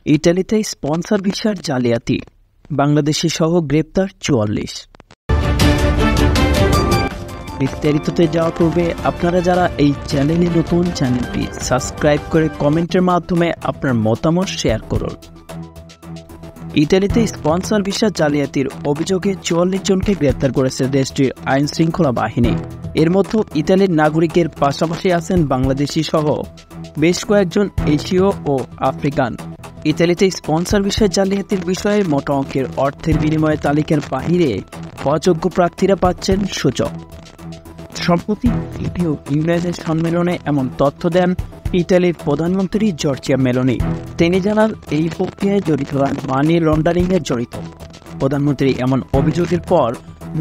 ইতালিতে স্পন্সর ভিসার জালিয়াতি, বাংলাদেশি সহ গ্রেপ্তার ৪৪। বিস্তারিততে যাওয়ার পূর্বে আপনারা যারা এই চ্যানেলে নতুন, চ্যানেলটি সাবস্ক্রাইব করে কমেন্টের মাধ্যমে আপনার মতামত শেয়ার করুন। ইতালিতে স্পন্সর ভিসা জালিয়াতির অভিযোগে ৪৪ জনকে গ্রেপ্তার করেছে দেশটির আইন শৃঙ্খলা বাহিনী। এর মধ্যে ইতালির নাগরিকের পাশাপাশি আছেন বাংলাদেশি সহ বেশ কয়েকজন এশীয় ও আফ্রিকান। ইতালিতে স্পন্সর ভিসা জালিয়াতির বিষয়ে মোটা অঙ্কের অর্থের বিনিময়ে তালিকার বাহিরে অযোগ্য প্রার্থীরা পাচ্ছেন সূচক। সম্প্রতি ভিডিও ইউনাইটেড সম্মেলনে এমন তথ্য দেন ইতালির প্রধানমন্ত্রী জর্জিয়া মেলোনি। তিনি জানান এই প্রক্রিয়ায় জড়িতরা মানি লন্ডারিংয়ে জড়িত। প্রধানমন্ত্রী এমন অভিযোগের পর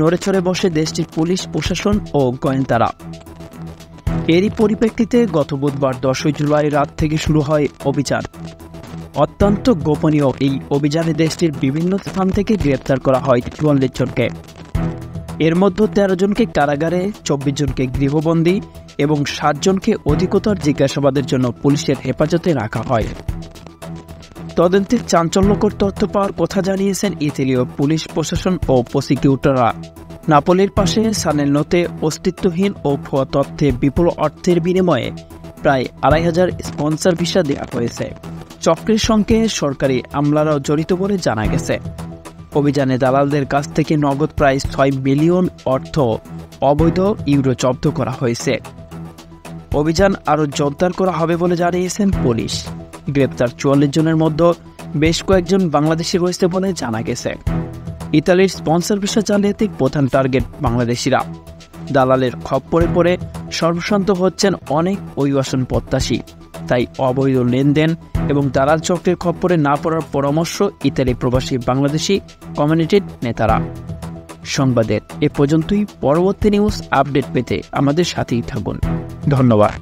নড়েচড়ে বসে দেশটির পুলিশ প্রশাসন ও গোয়েন্দারা। এরই পরিপ্রেক্ষিতে গত বুধবার 10 জুলাই রাত থেকে শুরু হয় অভিযান। অত্যন্ত গোপনীয় এই অভিযানে দেশটির বিভিন্ন স্থান থেকে গ্রেপ্তার করা হয় ৪৪ জনকে। এর মধ্যে ১৩ জনকে কারাগারে, ২৪ জনকে গৃহবন্দী এবং ৭ জনকে অধিকতর জিজ্ঞাসাবাদের জন্য পুলিশের হেফাজতে রাখা হয়। তদন্তে চাঞ্চল্যকর তথ্য পাওয়ার কথা জানিয়েছেন ইতালীয় পুলিশ প্রশাসন ও প্রসিকিউটররা। নাপোলির পাশে সানেলনোতে অস্তিত্বহীন ও ভুয়া তথ্যে বিপুল অর্থের বিনিময়ে প্রায় ২৫০০ স্পন্সর ভিসা দেওয়া হয়েছে। চক্রের সঙ্গে সরকারি আমলারাও জড়িত বলে জানা গেছে। অভিযানে দালালদের কাছ থেকে নগদ প্রায় ৬ মিলিয়ন অর্থ অবৈধ ইউরো জব্দ করা হয়েছে। অভিযান আরও জোরদার করা হবে বলে জানিয়েছেন পুলিশ। গ্রেপ্তার ৪৪ জনের মধ্যে বেশ কয়েকজন বাংলাদেশি রয়েছে বলে জানা গেছে। ইতালির স্পন্সর ভিসা জালিয়াতির প্রধান টার্গেট বাংলাদেশিরা। দালালের খপ্পরে পড়ে সর্বশান্ত হচ্ছেন অনেক অভিবাসন প্রত্যাশী। তাই অবৈধ লেনদেন এবং দালাল চক্রের খপ্পরে না পড়ার পরামর্শ ইতালি প্রবাসী বাংলাদেশি কমিউনিটির নেতারা। সংবাদের এ পর্যন্তই। পরবর্তী নিউজ আপডেট পেতে আমাদের সাথেই থাকুন। ধন্যবাদ।